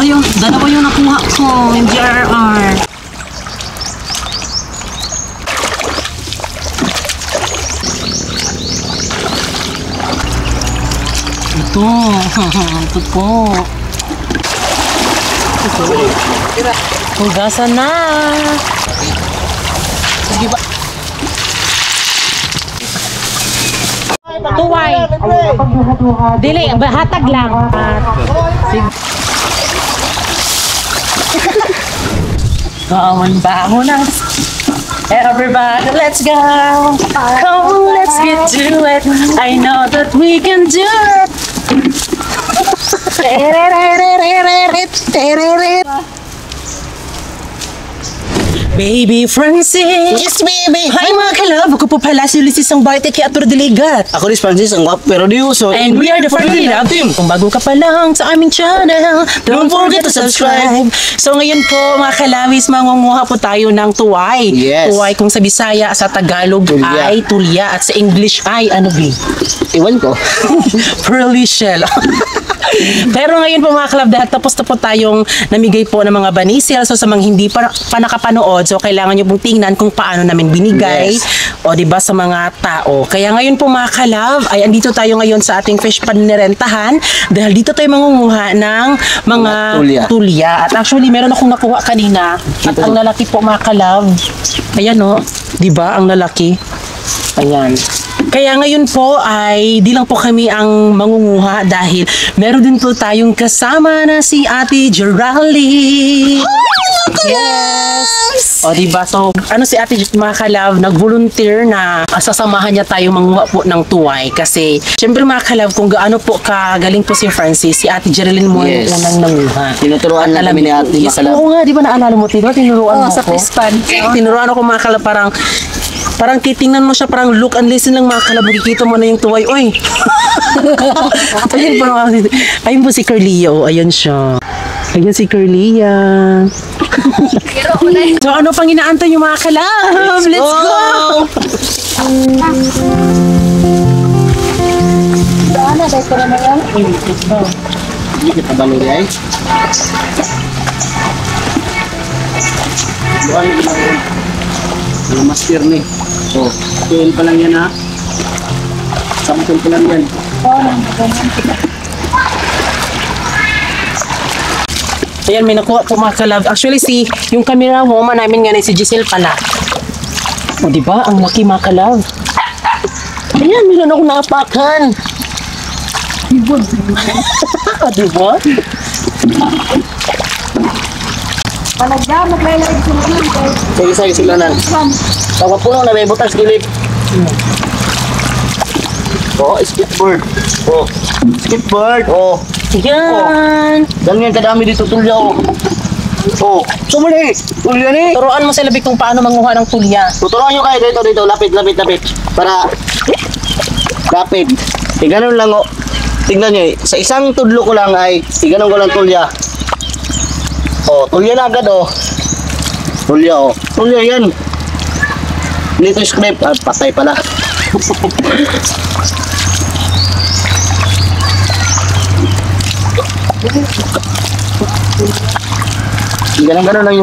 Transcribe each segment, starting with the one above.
Dalawa yung nakuha ko, yung GRR. Ito po. Hugasan na. Sige ba? Tuway. Dili, hatag lang. Sige. Kawan ba mo na? Everybody, let's go. Come, let's get to it. I know that we can do it. Baby Francis. Yes, baby. Hi mga kalab, ako po pala si Ulysses ang Bartek kay Ator Deligat. Ako ni Francis, ang guwapo pero di uso. And we are the Family Love Team. Kung bago ka pa lang sa aming channel, don't forget to subscribe. So ngayon po mga kalawis, mangunguha po tayo ng tuway. Yes. Tuway kung sa Bisaya, sa Tagalog Tulya. ay tulya at sa English ay ano ba? Iwan ko. Pearly shell. Pero ngayon po mga kalab, dahil tapos na po tayong namigay po ng mga banisil. So sa mga hindi pa nakapanood, so kailangan nyo pong tingnan kung paano namin binigay. Yes. O diba sa mga tao. Kaya ngayon po mga kalab, ay andito tayo ngayon sa ating fish pan nirentahan. Dahil dito tayo mangunguha ng mga tulya. At actually meron akong nakuha kanina. At ang lalaki po mga kalab, ayan o, diba ang lalaki. Ayan. Kaya ngayon po ay di lang po kami ang mangunguha dahil meron din po tayong kasama na si Ate Geraldine. Yes! O diba? So, ano si Ate mga kalab, nag-volunteer na sasamahan niya tayo manguha po ng tuway. Kasi, syempre mga kalab, kung gaano po kagaling po si Francis, si Ate Geraldine mo yung unang nanguha. Tinuturuan na kami ni Ate Yes, Makalab. oo nga, di ba naalala mo? Tinuruan mo sa ko. fish pan. Tinuruan ako mga kalab, parang titingnan mo siya, parang look and listen lang mga kalab, makikita mo na yung tuway. Oy! Ayun po si Carlia. Ayun siya. Ayun si Carlia. So ano pang inaantay yung mga kalab? Let's go! Saan na? Dahil ko na yan? Hindi kita baluri ay. Buwan na ginagawa. Ang master ni. Oh, tuil pa lang yan ha. Sample pa lang yan. Ayan, may nakuha po mga kalab. Actually, yung camera woman namin nga si Giselle pala. O, diba? Ang laki mga kalab. Ayan, meron ako naapakan. Ibon. Diba? Talaga, maglalagay ko na yun. Sige sila na. Tawag po lang na may butas gilip. Oh, skateboard. Oh, skateboard. Oh. Yan. Ganyan kadami dito tulya oh. Oh, sumuli. Tulya ni. Turuan mo sila Bik kung paano manguha ng tulya. Tuturuan nyo kayo dito. Lapit. Para lapit. Ganun lang oh. Tingnan nyo sa isang tudlo ko lang ay ganun ko lang tulya. Oh, tulya na agad oh. Tulya oh. Tulya yan. Dito script at patay pala. Ganun lang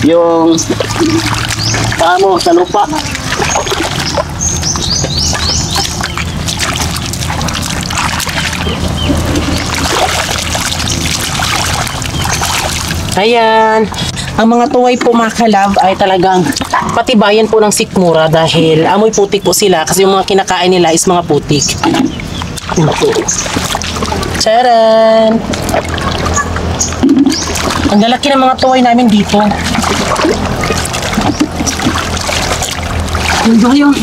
yung paa mo sa lupa. Ayan. Ang mga tuway po mga kalab ay talagang patibayan po ng sikmura dahil amoy putik po sila kasi yung mga kinakain nila is mga putik. Charan! Ang lalaki ng mga tuway namin dito.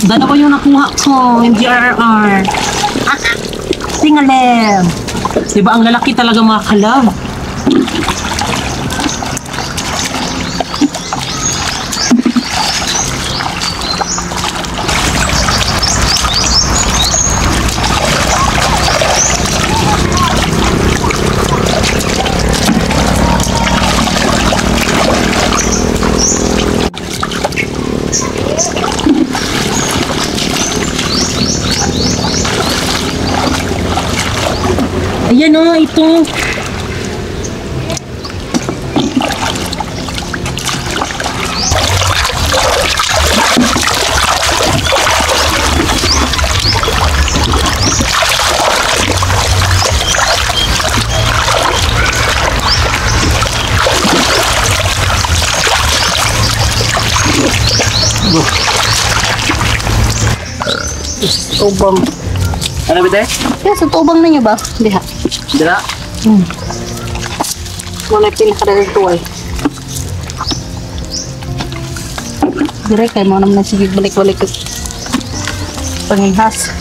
Dalawa yung nakuha ko, yung GRR. Tingalem! Diba ang lalaki talaga mga kalab? Ayan o, ito. Tubang. Ano ba tayo? Kaya sa tubang na niyo ba? Diha. Dala? Wala pinakadalang tuway. Dire kay mo naman sige balik-balik ko. Pangihas.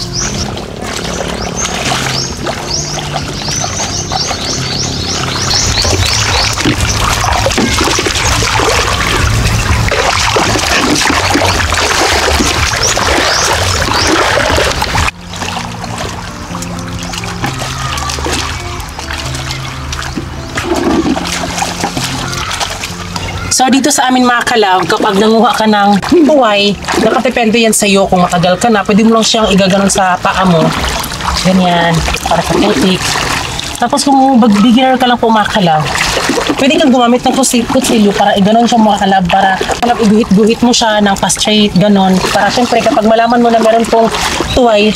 So dito sa amin mga kalab, kapag nanguha ka ng tuway, nakadepende yan sa'yo kung matagal ka na. Pwede mo lang siyang igaganon sa paa mo. Ganyan, para katetik. Tapos kung beginner ka lang po mga kalab, pwede kang gumamit ng kutsilyo para iganon siya mga kalab. Para iguhit-guhit mo siya ng pa-straight, ganon. Para syempre kapag malaman mo na meron pong tuway,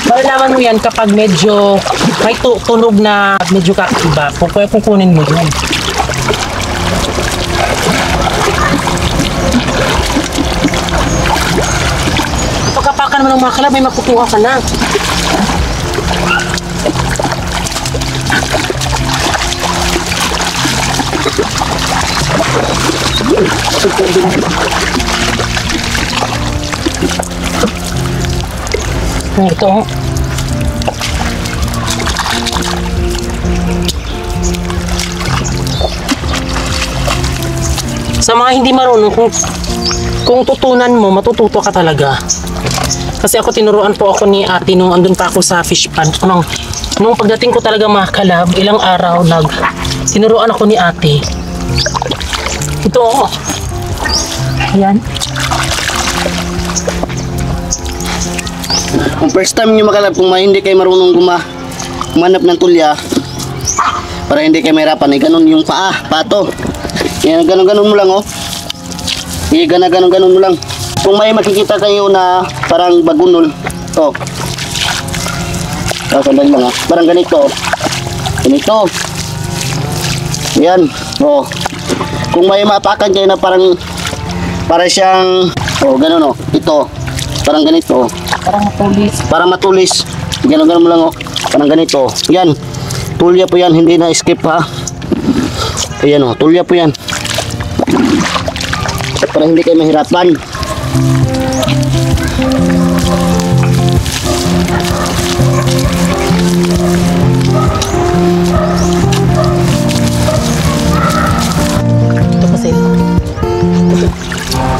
malalaman mo yan kapag medyo may tunog na medyo kakaiba. Kukunin mo yun. Pagkapakan mo ng mga kalab, may makukuha ka na. Ito. Sa mga hindi marunong, kung tutunan mo, matututo ka talaga. Kasi ako tinuruan po ako ni ate nung andun pa ako sa fish pond. Nung pagdating ko talaga mga kalab, ilang araw tinuruan ako ni ate. Ito oh. Ayan. Kung first time nyo makalab, kung hindi kayo marunong gumanap ng tulya, para hindi kayo mahirapan, ganon yung pato. Yan, ganon mo lang oh. Ganon mo lang. Kung may makikita kayo na parang bagunol, to. Sandali lang ha. Parang ganito. Ganito. Yan. Oh. Kung may maapakan kayo na para siyang, ganon oh. Ito. Parang ganito. Parang matulis. Ganon mo lang oh. Parang ganito. Yan. Tulya po yan. Hindi na skip ha. Ayan oh. Tulya po yan. Para hindi kayo mahirapan.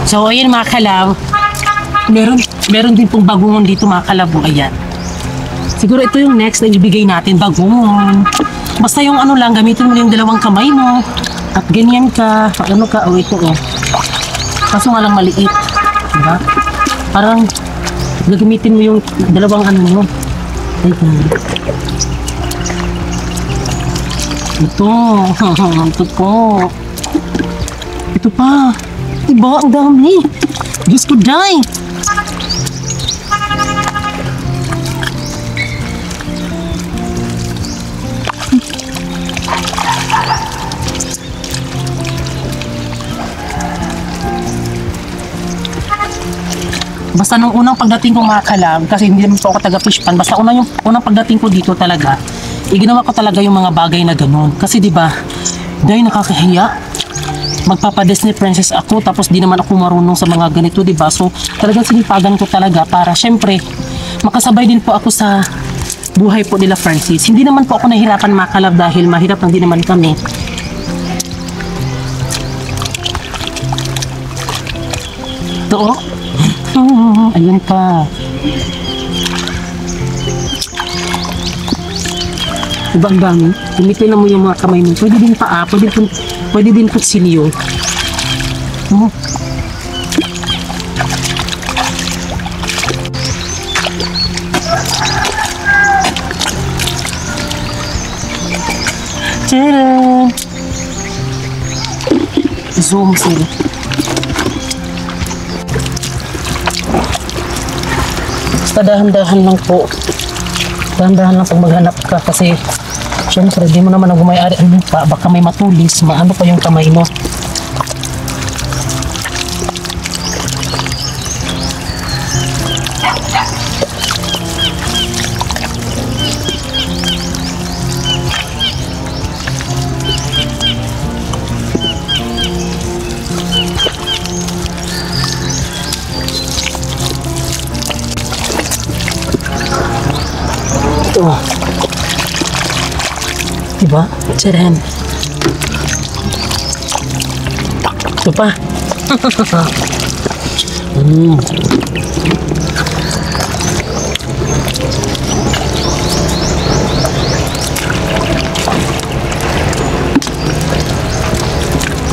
So ayan mga kalab, meron din pong bagungon dito mga kalab. Ayan. Siguro ito yung next na ibigay natin, bagungon. Basta yung ano lang, gamitin mo yung dalawang kamay mo. At ganyan ka, ano ka, ito oh. Kaso nga lang maliit. Diba? Parang gagamitin mo yung dalawang ano mo. Ito po. Ito pa. Diba? Ang dami. Diyos ko, day. Basta nung unang pagdating ko mga kalab, kasi hindi naman po ako taga-fish pan, basta yung unang pagdating ko dito talaga, iginawa ko talaga yung mga bagay na ganun. Kasi diba, dahil nakakahiya, magpapa Disney princess ako, tapos di naman ako marunong sa mga ganito, diba? So, talagang sinipagan ko talaga para, syempre, makasabay din po ako sa buhay po nila Francis. Hindi naman po ako nahirapan mga kalab dahil mahirap lang din naman kami. Ito oh. Ayan pa. Diba ang dami? Gamitin na mo yung mga kamay mo. Pwede din paa, pwede din kutsilyo. Oh. Tara! Zoom sila. Basta dahan-dahan lang po. Dahan-dahan lang pag maghanap ka kasi syempre di mo naman ang gumayari ang lupa, baka may matulis, maano pa yung kamay mo. Diba? Tcharan. Ito pa.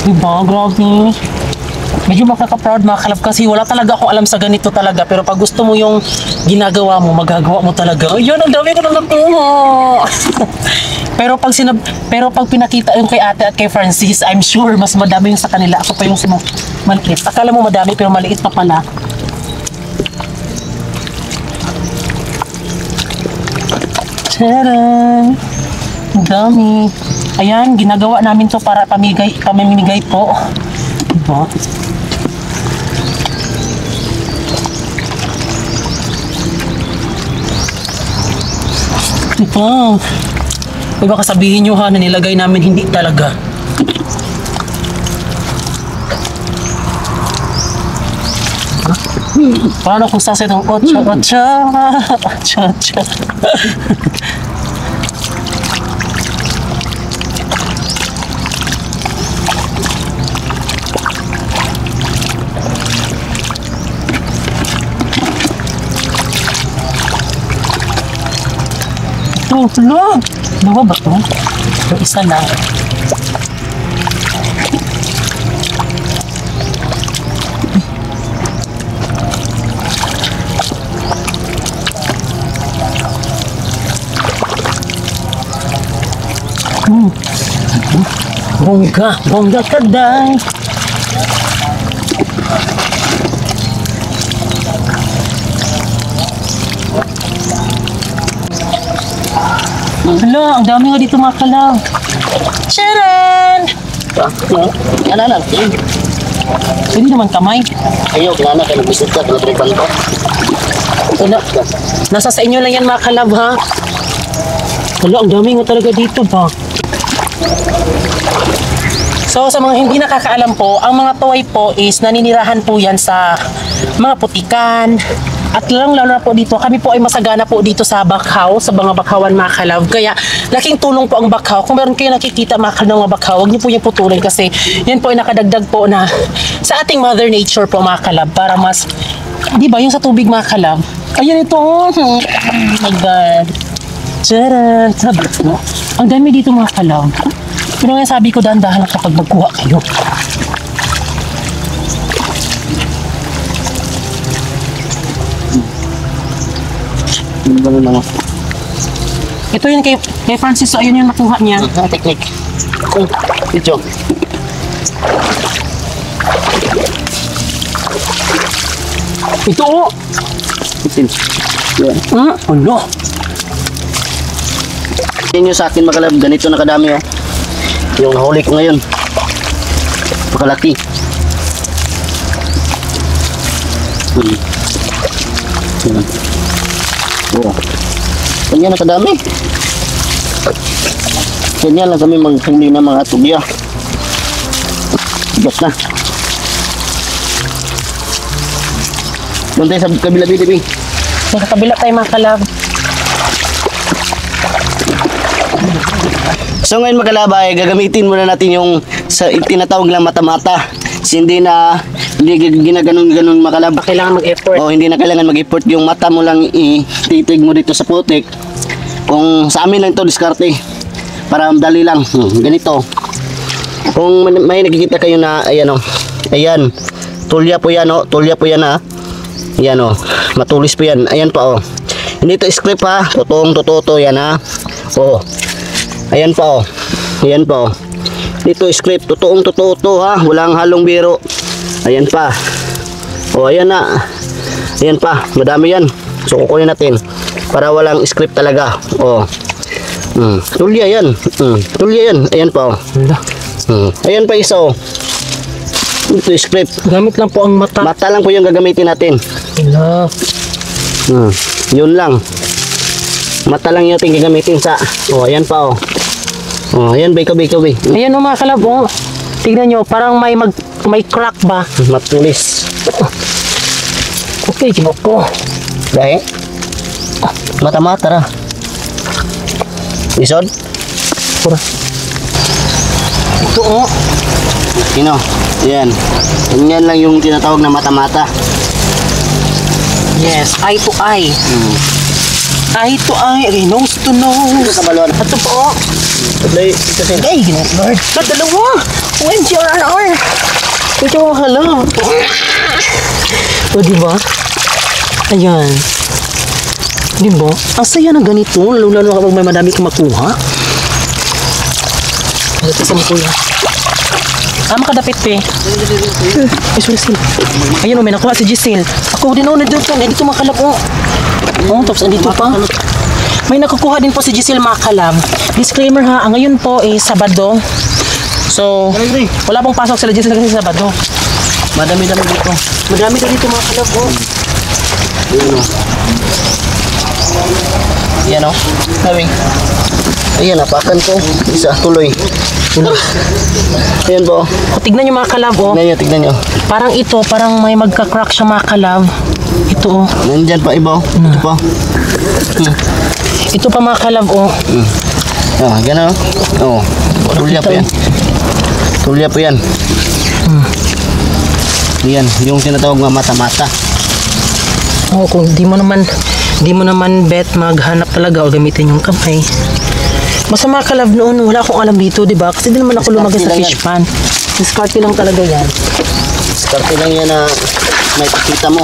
Diba? Grabe. Medyo makaka-proud mga kalab kasi wala talaga akong alam sa ganito talaga, pero pag gusto mo yung ginagawa mo, magagawa mo talaga. Ayun, ang dami ko na nakuha. pero pag pinakita yung kay ate at kay Francis, I'm sure mas madami yung sa kanila. Ako pa yung maliit. Akala mo madami pero maliit pa pala. Tcharan! Ang dami. Ayan, ginagawa namin to para pamimigay po. Diba? Diba? Kung baka sabihin nyo ha, na nilagay namin hindi talaga. Paano kung sasit ng ocha, ocha, ocha, ocha. Ito, tulog! Dalawa ba ito? Ito, isa lang. Bongga, bongga kaday. Hala, ang dami nga dito mga kalaw. Sharon! Yan na, Pwede naman kamay. ayaw, kinana kayo nag-visit ka, kinatripan ko. Nasa sa inyo lang yan mga kalab ha. Hala, ang dami nga talaga dito ba. So sa mga hindi nakakaalam po, ang mga tuway po is naninirahan po yan sa mga putikan. At lalo na po dito, kami po ay masagana po dito sa bakhaw, sa mga bakhawan mga kalab. Kaya laking tulong po ang bakhaw. Kung meron kayo nakikita mga kalab ng mga bakhaw, huwag niyo po yung putulin kasi yan po ay nakadagdag po na sa ating mother nature po mga kalab. Para mas, di ba yung sa tubig mga kalab? Ayan ito. Oh my God. Tcharan. Sabi mo, ang dami dito mga kalab. Pero nga sabi ko, dahan-dahan lang kapag magkuha kayo. Ito yun kay Francis, so ayun yung nakuha niya. Technique. Video. Ito o! Ano? Tingin nyo sa akin makalab, ganito na kadami oh. Yung nahuli ko ngayon. Makalaki. Oh. Ganyan na kadami. Ganyan lang kami maghuli ng mga tubya. Bigat na. Doon tayo sa kabila, BTP. Sa kabila tayo mga kalab. So ngayon mga kalab ay gagamitin muna natin yung sa tinatawag lang mata-mata. Hindi ginaganon-ganon mga kalab. Kailangan mag-effort. O hindi na kailangan mag-effort. Yung mata mo lang ititig mo dito sa putik. Kung sa amin lang ito diskarte. Para madali lang. Ganito. Kung may nakikita kayo na ayan o. Ayan. Tulya po yan o. Tulya po yan ha. Ayan o. Matulis po yan. Ayan pa o. Hindi ito script ha. Totoo yan ha. O. Ayan pa o. Ayan pa o. Dito script. Totoo to ha. Walang halong biro. Ayan pa. O ayan na. Ayan pa. Madami yan. So kukunin natin. Para walang script talaga. O. Tulya yan. Tulya yan. Ayan pa o. Ayan pa isa o. Ito script. Gamit lang po ang mata. Mata lang po yung gagamitin natin. Hala. Yun lang. Mata lang yung ating gagamitin sa. O ayan pa o. O ayan ba ikaw. Ayan o mga kalab o. Tignan nyo. Parang may crack ba? Matulis. Okay, ginok ko. Dahil. Mata-mata ra. Isod. pura. Ito oh. Sino? Yan. Ganyan lang yung tinatawag na mata-mata. Yes, eye to eye. Eye to eye, nose to nose. Ito kabaluan. Ito po. Tablay, ito sin. Ay, ginat Lord. Sa dalawa. OMGRR. Ito ang hala. O, diba? Ayan. Diba? Ang saya na ganito. Lalo kapag may madami kang makuha. Ito sa makuha. Makadapit pe. Ay, sorry Sil. Ayun o, may nakuha si Giselle. Ako din o, nandito. Nandito makalab o. Oh, tapos andito pa. May nakukuha din po si Giselle mga kalab. Disclaimer ha, ang ngayon po ay Sabado. So, wala pong pasok sila Giselle kasi Sabado. Madami-dami dito. Madami ka dito mga kalab o. Ayan o. Ayan o. Sabi. Ayan, napakan ko. Isa, tuloy. Ayan po. O, tignan nyo mga kalab o. Tignan nyo. Parang ito, parang may magka-crack siya mga kalab. Ito o. Nandyan pa iba o. Ito pa. Ito pa mga kalab o. Gano'n o. Tulya po yan. Tulya po yan. Yan, yung tinatawag nga mata-mata. Oo, kung di mo naman bet maghanap talaga o gamitin yung kamay. Basta mga kalab noon, wala akong alam dito, di ba? Kasi di naman ako lumagas sa fish pan. Discarte lang talaga yan. Discarte lang yan na may pakita mo.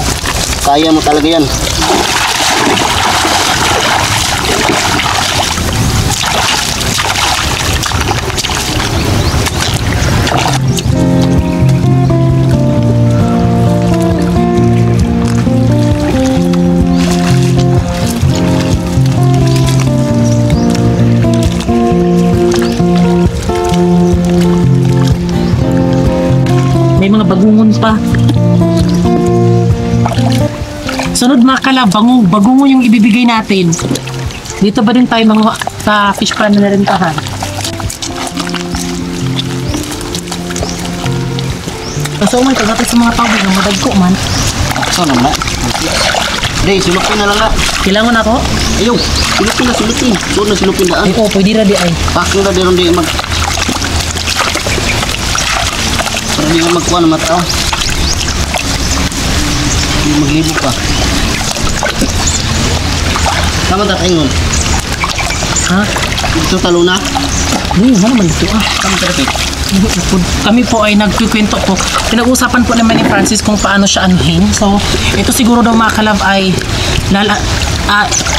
Kaya mo talaga yan. May mga bagungon pa. Sunod mga kalab, bagungon yung ibibigay natin. Dito ba din tayo mga sa fish pan na rentahan? Kaso may kagapit sa mga tawag ng madagko man. So naman. Day, sulupin na lang na. Kailangan na to? Ayaw, sulupin na, sulupin. Doon na sulupin na. Ay, oo, pwede na di ay. Paking na din di mag... Para di ka magkuha ng mata. Hindi maglibo pa. Tama ta kayo. Ha? Ito talo na. Hindi, ano naman ito ah. Tama ta rin. Kami po ay nagkikwento po. Pinag-usapan po naman ni Francis kung paano siya anuhin. So, ito siguro daw mga kalab ay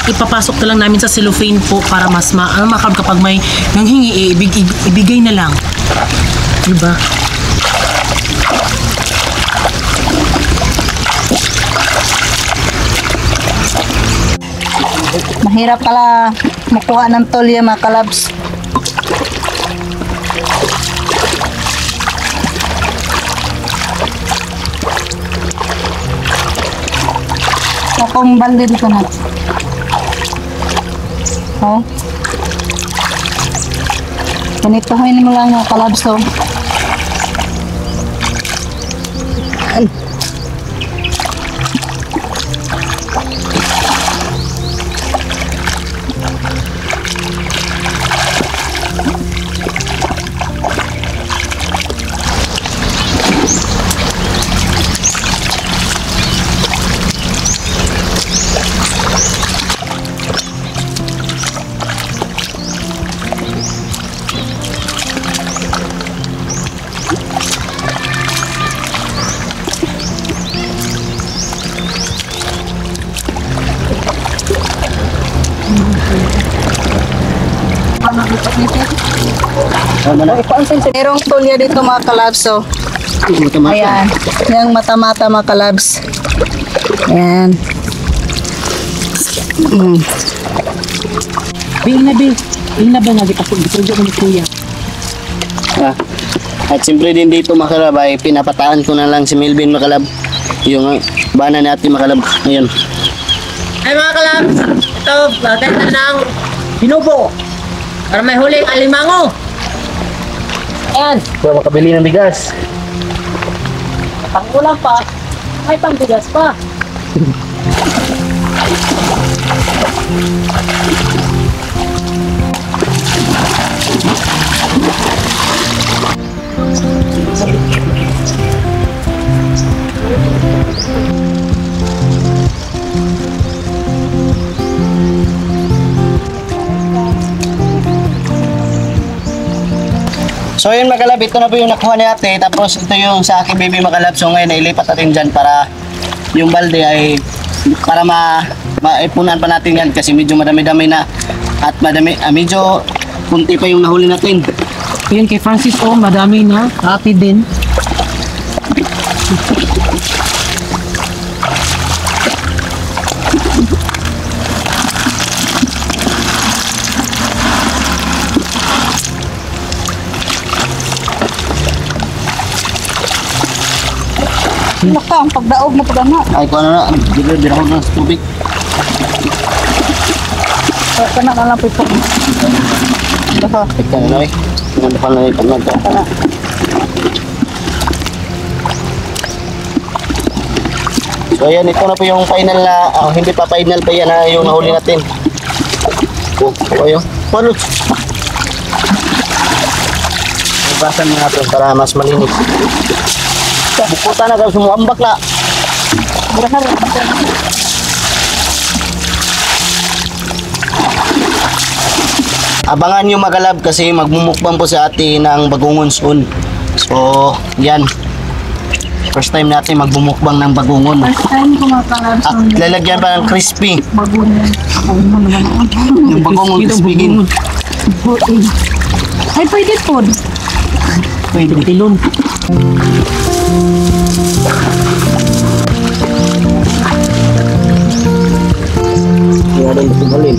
ipapasok na lang namin sa cellophane po para mas makalab kapag may nanghingi, ibigay na lang. Diba? Mahirap pala makuha ng tolya mga kalabs. Akong balde dito na. Oh. Ganitohin mo lang mga kalabs to. Merong tulya dito mga kalabs. So, ayan. Yung mata-mata mga kalabs. Ayan. Bing na ba nga kita po dito ni Kuya? At siyempre din dito makalab ay pinapataan ko na lang si Melvin makalab. Yung bana natin makalab. Ngayon. Ay mga kalab, ito, ganda ng binubo. Para may huling alimango. Ayan, Para makabili ng bigas. pangulang pa, may pangbigas pa. So yun mga kalab, ito na po yung nakuha ni ate. Tapos ito yung sa akin baby mga kalab. So ngayon ilipat natin dyan para yung balde ay para maipunan pa natin yan kasi medyo madami-dami na at medyo kunti pa yung nahuli natin. Yan kay Francis, oh, madami na. Happy din. Laka, ang pagdaog na pagana. Ay kung ano na, bira ko ng tubig. Kana na lang pito. Laka. Ika na eh. Nandapan na yung pagmagkakana. So ayan, ito na po yung final na, hindi pa final pa yan na yung nahuli natin. Oh, ayun. Paano? Ibasan mo natin para mas malinis. Bukutan na, sumuambak na. Abangan nyo magalab kasi magmumukbang po sa atin ng bagungon soon. So, yan. First time natin magbumukbang ng bagungon. First time ko makalabs At lalagyan pa ng crispy. bagungan. Yung bagungon crispy. Ay, pwede po. Pwede tilon. Yan ang tinggalin.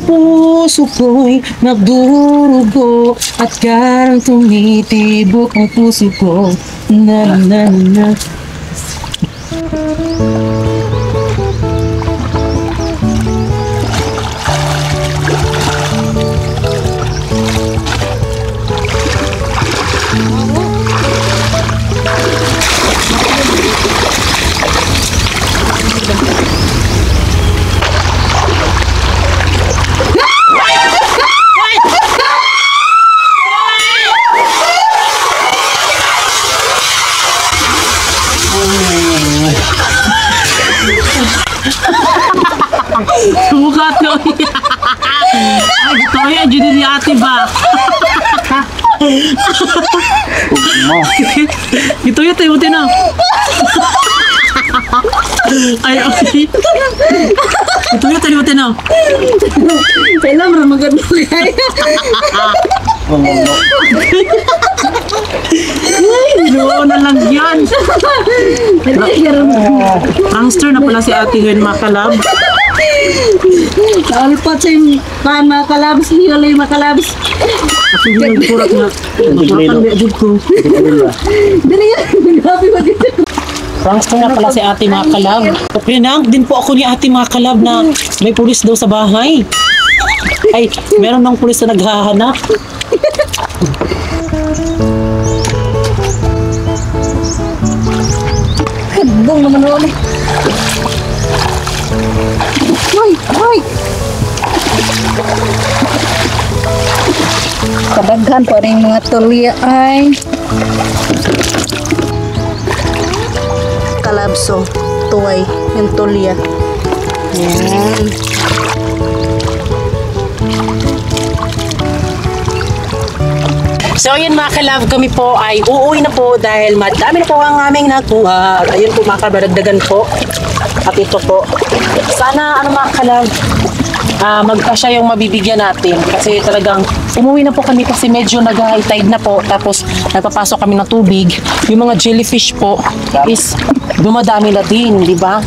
Puso ko'y nagdurugo at karang tumitibok ang puso ko. Na na na. Mukha to. Ay, ito yan. Dito ni ate ba? Ito yan. Tayo na. Ay, okay. Ito yan. Tayo na. Kailan mo maganda kaya. No, na lang yan. Prankster na pala si ate ngayon, mga kalab. Alpat sa yung mga kalabs. Hiyolay mga kalabs. Kasi yung kurat na. Naturakan na dito ko. Dali yan. Grabe ba dito? Prankster na pala si ate, mga kalab. Pinanag din po ako ni ate, mga kalab, na may pulis daw sa bahay. Ay, meron ng pulis na naghahanap. Kadbong naman ulit. Hoy! Hoy! Kadaghan pa rin mga tulya ay kalabso, tuway, yung tulya. Yan. So yun, mga kalab, kami po ay uuwi na po dahil madami na po ang aming nakuha. At ayun po, mga kalab, dagdagan po. At ito po. Sana mga kalab, magkasya yung mabibigyan natin. Kasi talagang umuwi na po kami kasi medyo nag-high tide na po. Tapos nagpapasok kami ng tubig. Yung mga jellyfish po is dumadami na din, di ba?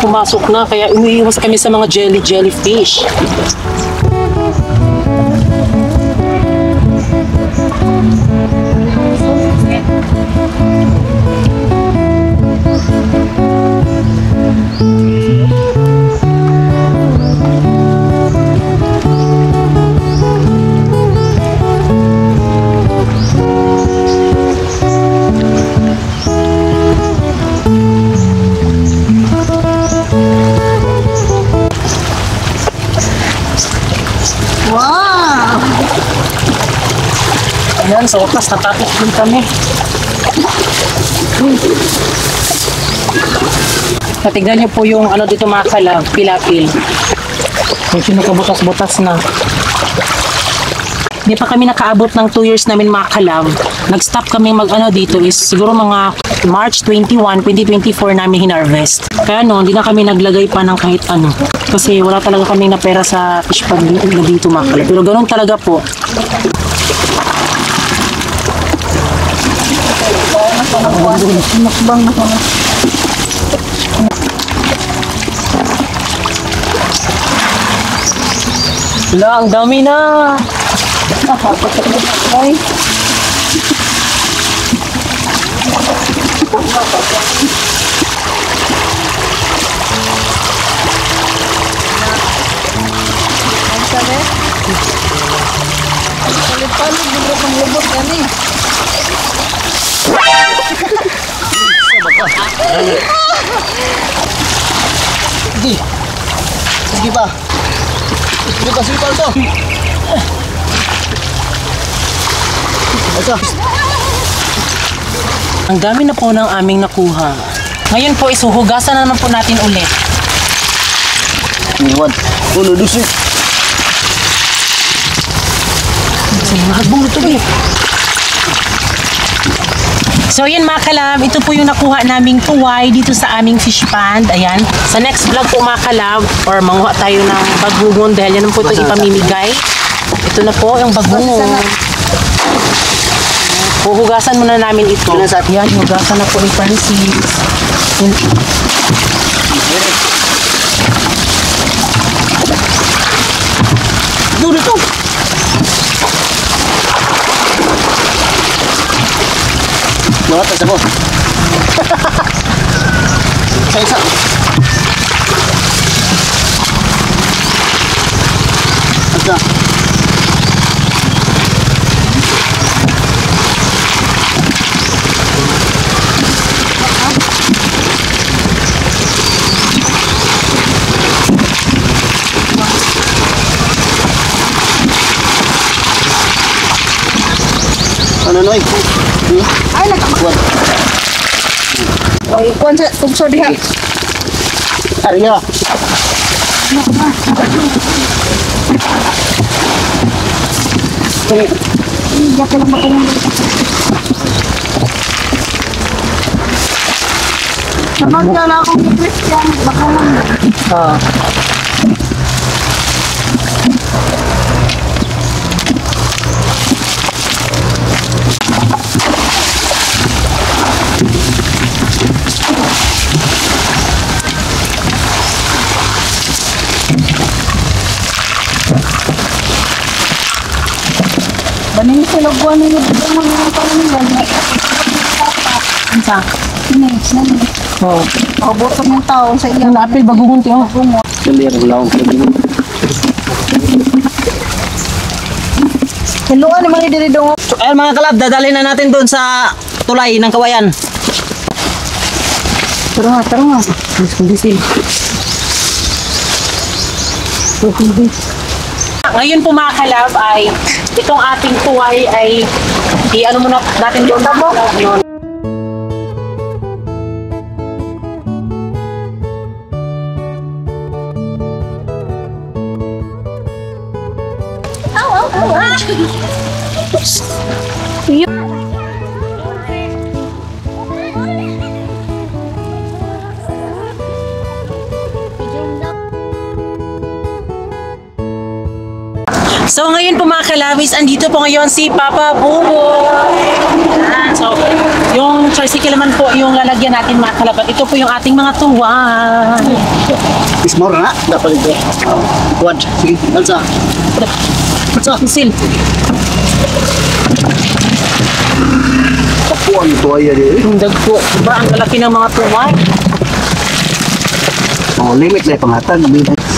Pumasok na, kaya umiiwas kami sa mga jellyfish. sa wakas, natapos din kami. Patignan niyo po yung ano dito mga kalab, pilapil. Medyo nakabutas-butas na. Hindi pa kami nakaabot ng 2 years namin mga kalab. Nag-stop kami mag-ano dito is siguro mga March 21, 2024 namin hinarvest. Kaya no, hindi na kami naglagay pa ng kahit ano. Kasi wala talaga kami na pera sa fish pond na dito mga kalab. Pero ganun talaga po. Nakbang na ko. Wala, ang dami na. Ay. Ang sabi? Palit-palit, bigla pang lubot yan eh. Sige. Sige pa. Sige pa, sige pa ito. Ito. Ang dami na po ng aming nakuha. Ngayon po isuhugasan na naman po natin ulit. Iwan. Ulo, dusik. Kasi mahagbong ito eh. So yun mga kalab, ito po yung nakuha naming tuway dito sa aming fish pond. Ayan. Sa next vlog po mga kalab, or manguha tayo ng bagungon dahil yan po ito ipamimigay. Ito na po yung bagungon. Huhugasan muna namin ito. Yan, hugasan na po ni Francis. Dito. Matas ako. Isa-isa. Asa. Ano noy? Ay, nakakuha. Ay, kuwan sa tugso diha. Ariya. Iya ka lang makalang. Sabag na na akong Christian, baka lang. Baning silagwan niyo dito mga pamilya. Sa? Ini, nani. Oh. Paboto ng tao sa iya. Yung apil bagungon tiyo. Sendiri ulang. Hello, ano mga diri dong? So, ayun mga kalab, dadalhin na natin doon sa tulay ng kawayan. Tara nga, tara nga. Kundisin. Ngayon po mga kalab ay itong ating tuway ay i-ano muna natin doon tabo. Yun. So ngayon po mga kalabis, andito po ngayon si Papa Bubo. So yung tricycle naman po yung lalagyan natin mga kalabas. Ito po yung ating mga tuwan. Is more na? Dapat ito. Kuwan. Sige, alsa. So, sil. Kapuan ito ay yan. Yung dagpo. Diba ang lalaki ng mga tuwan? Oh, limit na yung pangatan.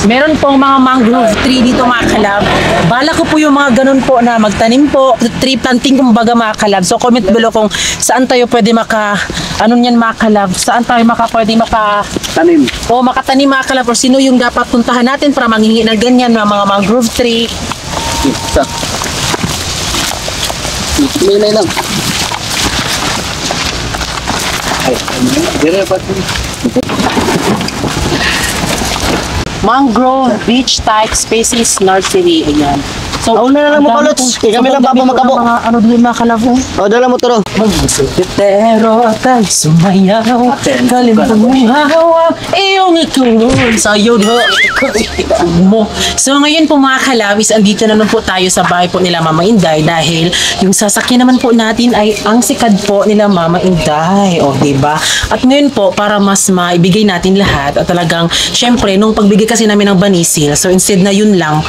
Meron pong mga mangrove tree dito mga kalab. Bala ko po yung mga ganun po na magtanim po, tree planting kumbaga mga kalab. So comment below kung saan tayo pwede ano niyan mga kalab, saan tayo pwede Tanim. o makatanim mga kalab, or sino yung dapat puntahan natin para manghingi na ganyan mga mangrove tree. Isa. Minay lang. Ay, dire pa. Mangrove Beach Type Species Nursery. Ayan. So, Una na lang mo, ang dami Kalots. pong- Kami lang sobrang dami pa po magkabo. ng mga ano doon mga kalabo. O, dala mo to ro. Pero tayo sumayaw, kalimutan mo hawak, iyong itulog sa'yo mo. So ngayon po mga kalabis, andito naman po tayo sa bahay po nila Mama Inday dahil yung sasakyan naman po natin ay ang sikad po nila Mama Inday. O, diba? At ngayon po, para mas maibigay natin lahat at talagang, syempre, nung pagbigay kasi namin ng banisil, so instead na yun lang,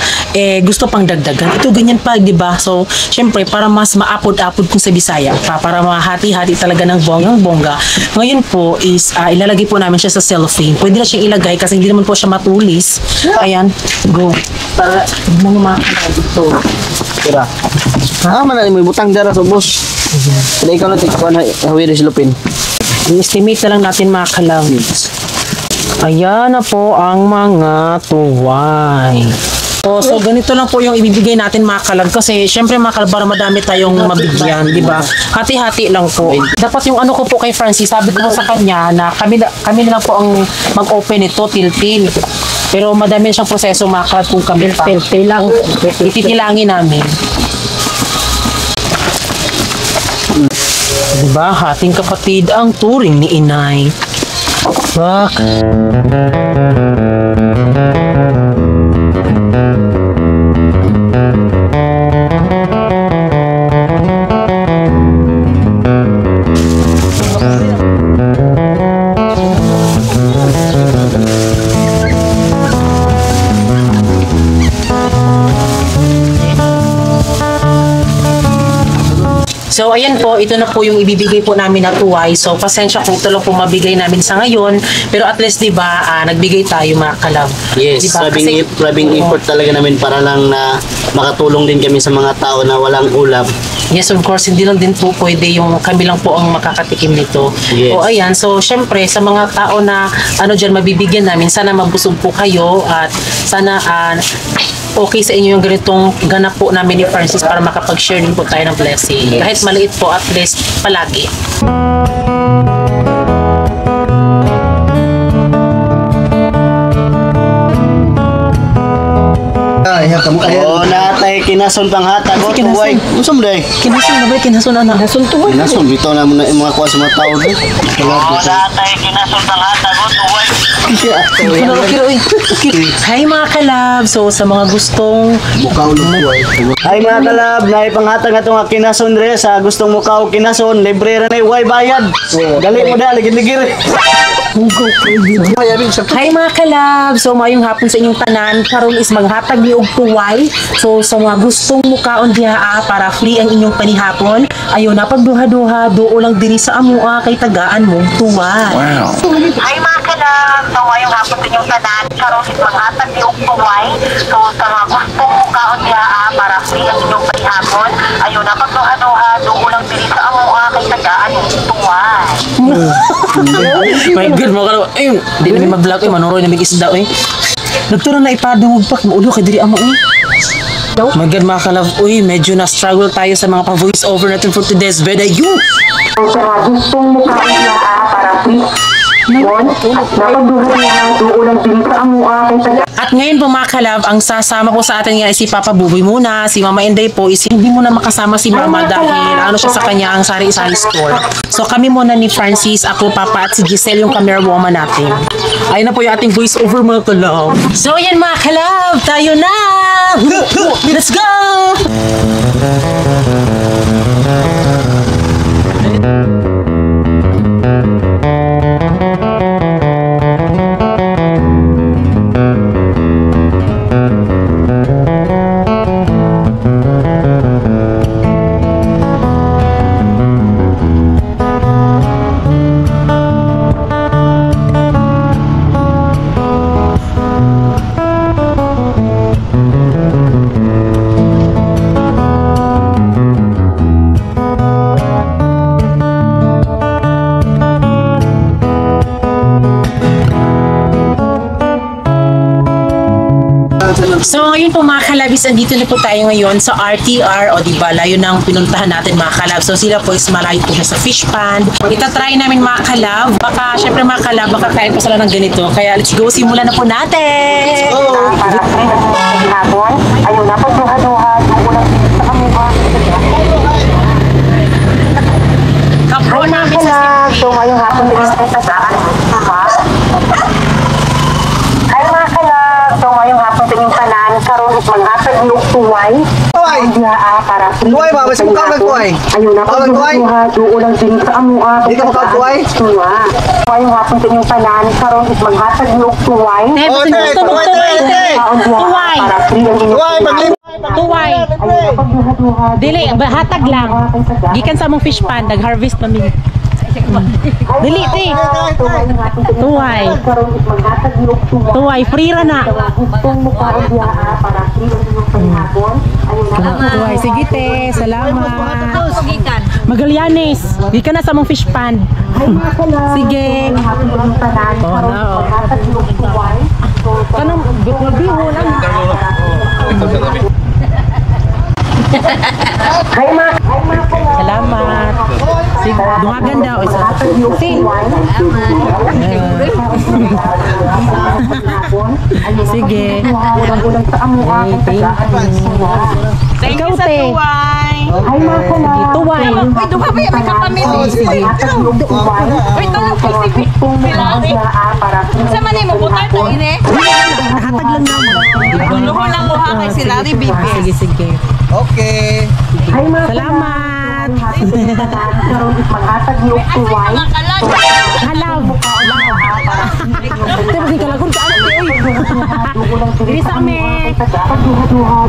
gusto pang dagdagan. Ito ganyan pa, di ba? So, syempre, para mas maapod-apod kung sa Bisaya, para mahati-hati talaga ng bonggang-bongga. Ngayon po is, ilalagay po namin siya sa cellophane. Pwede na siyang ilagay kasi hindi naman po siya matulis. Ayan, go. Para mga makalagay ito. Tira. Mana mo butang dara sa boss. Kaya ikaw na tikpan na hawiri silupin. I-estimate na lang natin mga kalangits. Ayan na po ang mga tuway. So ganito lang po yung ibibigay natin mga kalag kasi syempre mga kalag para madami tayong mabigyan, di ba? Hati-hati lang po. Dapat yung ano ko po kay Francis, sabi ko sa kanya na kami na lang po ang mag-open ito til-til. Pero madami siyang proseso mga kalag kung kami pa. Til-til lang. Ititilangin namin. Diba? Hating kapatid ang turing ni Inay. Bak. So, ayan po, ito na po yung ibibigay po namin na tuway. So, pasensya kung ito lang po mabigay namin sa ngayon. Pero at least, di ba, nagbigay tayo mga kalab. Yes, Diba? labing effort talaga namin para lang na makatulong din kami sa mga tao na walang ulam. Yes, of course, hindi lang din po pwede yung kami lang po ang makakatikim nito. Yes. O ayan, so syempre sa mga tao na dyan mabibigyan namin, sana mabusog po kayo at sana okay sa inyo yung ganitong ganap po namin ni Francis para makapag-share din po tayo ng blessing. Yes. Kahit maliit po, at least palagi. Oo, natay kinason pang hatag o Kinason. tuway. Gusto mo day? Kinasun na ba? Kinasun na. Kinasun tuway. Kinason, bitaw na mo na yung mga kuha sa mga tao. Oo, natay kinason pang hatag o tuway. Hi mga kalab! So sa mga gustong Ay mga kalab, naipanghatag na itong kinason re sa gustong mukaw kinason, libre ra na way bayad. Gali mo na, ligid-ligid. Hi mga kalab! So mayong hapon sa inyong tanan. Karon is maghatag ni og tuway. So sa mga gustong mukaon diha para free ang inyong panihapon, ayo na pagduha-duha, duo lang diri sa amua kay tagaan mo tuway. Hi mga kalab! So ngayong hapon sa inyong tanan, karon is maghatag ni og tuway. So sa mga gustong mukaon diha para free ang inyong panihapon, ayo na pagduha-duha, duo lang diri sa amua kay tagaan mo tuway. My God, mga kalab. Ayun, di na may mag-vlog eh, manuroy na may isda eh. Nagturo na ipadungog pa, maulo kay diri amo eh. My God, mga kalab, uy, medyo na-struggle tayo sa mga pa-voice over natin for today's video. So sa mga gustong mukaon diha para free Yon, napagduha-duha, duo lang diri sa amua kay tagaan. At ngayon po mga kalab, ang sasama po sa atin nga ay si Papa Buboy muna. Si Mama Inday po is hindi muna makasama si Mama dahil ano siya sa kanya ang sari-sari store. So kami muna ni Francis, ako, Papa at si Giselle yung camera woman natin. Ayun na po yung ating voice over mga kalab. So ayan mga kalab, tayo na! Let's go! So ngayon po mga kalabs, andito na po tayo ngayon sa RTR, o diba, layo nang pinuntahan natin mga kalab. So sila po is malayo po siya sa fish pond. Itatry namin mga kalab. Baka syempre mga kalab, baka kain po sila ng ganito. Kaya let's go, simulan na po natin! Para hapon, ayun na pagduha-duha, ulang sa kamuha. Kapro namin sa So, ngayong hapon din sa sasaan. Ay mga kalag, so ngayong hapon din tanan, karon is maghatag ng tuway. Tuway! Para Tuway ba? Mas mukha kang tuway. Ayun na pagduha-duha, ulang din sa amuha. Hindi ka mukha tuway? Ngayong hapon din tanan, karon is maghatag ng tuway. Oh, te! Tuway, te! Tuway! Tuway! Paglim! Tuway! Dili, hatag lang. Gikan sa among fish pond, nag-harvest namin. Dili, te! Tuway! Tuway, free ra na. Tuway, sige te, salamat. Magallanes, gikan na sa among fish pond. Sige. Oh, no. Kanang biho lang. Salamat. Sige, dungagan daw. Sige. Ikaw, te. Tuway. Sa mani mo butar to ine. Hatag lang naman. Luhon lang luha kay sila ri bibi. Sige, sige. Okay. Salamat. Halaw. Te, kasi kalagod ka anak te. Dili sa amin.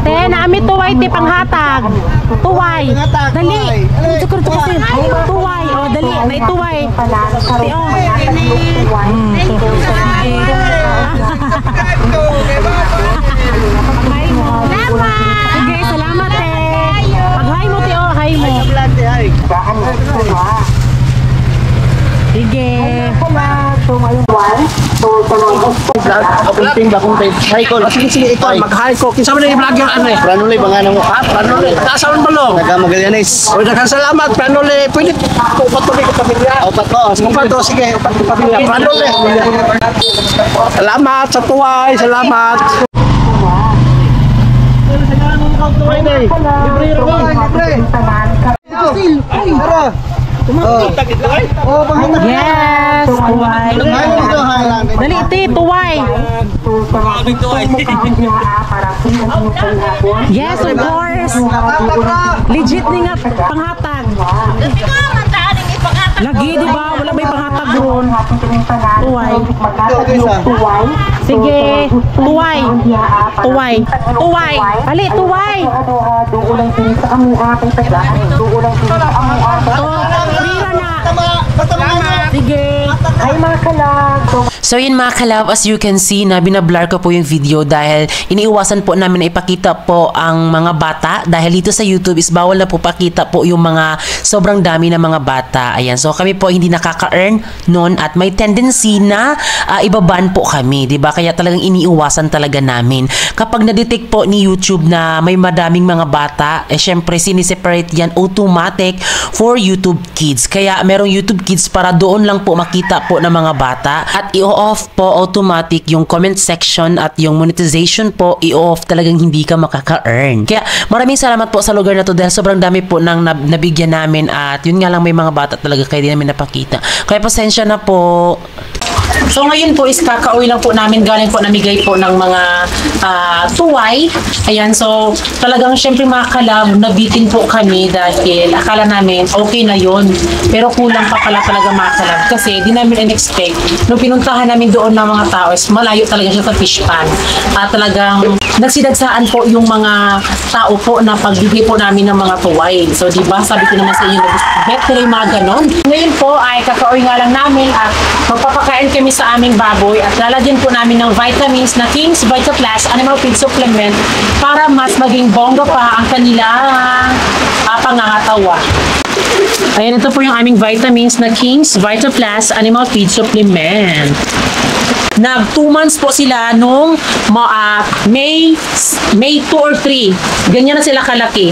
Te, naami tuway te panghatag. Tuway. Dali. Tukur kasi. Tuway. Oh, dali. Nay tuway. Te, oh. Salamat. Sige, salamat te. Pag-hi mo te, oh, hi mo. Sige. Apunting ba kung tayo? Hi, Col. Sige, sige, ikaw. Mag-hi ko. Kinsa man na i-vlog yung ano eh? Pranuli ba nga mo? Ha? Pranuli. Kasawan ba lo? Taga Magallanes. O, salamat. Pranuli. Pwede. Upat ko ko pamilya. Upat ko. Upat ko. Sige. Upat ko pamilya. Pranuli. Salamat sa tuway. Salamat. Tuway na eh. Libre rin. Libre. Tara. Oh, panghatag. Yes, tuway. Dali, te, tuway. Yes, of course. Legit ni nga panghatag. Lagi, di ba? Wala may panghatag doon. Tuway. Sige, tuway. Tuway. Tuway. Ali, tuway. Rira na. Sige. Ay, mga kalag. So yun mga kalab, as you can see na binablur ko po yung video dahil iniiwasan po namin na ipakita po ang mga bata dahil dito sa YouTube is bawal na po pakita po yung mga sobrang dami na mga bata. Ayan, so kami po hindi nakaka-earn noon at may tendency na ibaban po kami, diba? Kaya talagang iniiwasan talaga namin. Kapag na-detect po ni YouTube na may madaming mga bata, syempre siniseparate yan automatic for YouTube Kids. Kaya merong YouTube Kids para doon lang po makita po ng mga bata at i-off po automatic yung comment section at yung monetization po i-off, talagang hindi ka makaka-earn. Kaya maraming salamat po sa lugar na to dahil sobrang dami po nang nabigyan namin at yun nga lang may mga bata talaga kaya di namin napakita. Kaya pasensya na po. So ngayon po is kakauwi lang po namin, galing po namigay po ng mga tuway. Ayan, so talagang syempre mga kalab, nabitin po kami dahil akala namin okay na yon. Pero kulang pa pala talaga mga kalab kasi di namin in-expect. Nung pinuntahan namin doon ng mga tao is malayo talaga siya sa fish pond. At talagang nagsidagsaan po yung mga tao po na pagbigay po namin ng mga tuway. So diba, sabi ko naman sa inyo na better yung mga ganon. Ngayon po ay kakauwi nga lang namin at magpapakain kami sa aming baboy at lalagyan po namin ng vitamins na King's Vita Plus Animal Feed Supplement para mas maging bongga pa ang kanilang pangangatawa. Ayan, ito po yung aming vitamins na King's VitaPlus Animal Feed Supplement. Nag 2 months po sila nung May 2 or 3. Ganyan na sila kalaki.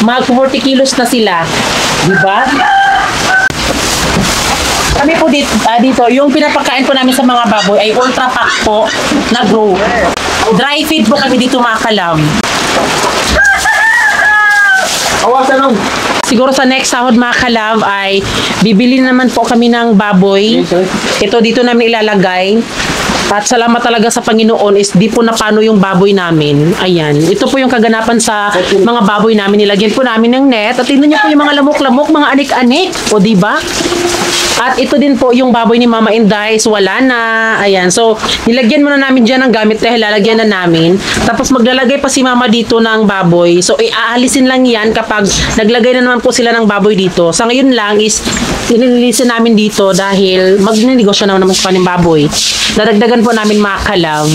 Mag 40 kilos na sila. Diba? Kami po dito, yung pinapakain po namin sa mga baboy ay ultra pack po na grower. Dry feed po kami dito mga kalam. Awasan nung. Siguro sa next sahod mga kalab ay bibili naman po kami ng baboy. Ito dito namin ilalagay. At salamat talaga sa Panginoon is di po napano yung baboy namin. Ayan. Ito po yung kaganapan sa mga baboy namin. Nilagyan po namin ng net. At tingnan niyo po yung mga lamok-lamok, mga anik-anik. O diba? At ito din po yung baboy ni Mama Inday. So wala na. Ayan. So nilagyan muna namin dyan ng gamit dahil lalagyan na namin. Tapos maglalagay pa si Mama dito ng baboy. So aalisin lang yan kapag naglagay na naman po sila ng baboy dito. Sa ngayon lang is inililisin namin dito dahil magnenegosyo naman sa kaning baboy. Dadagdagan po namin mga kalam.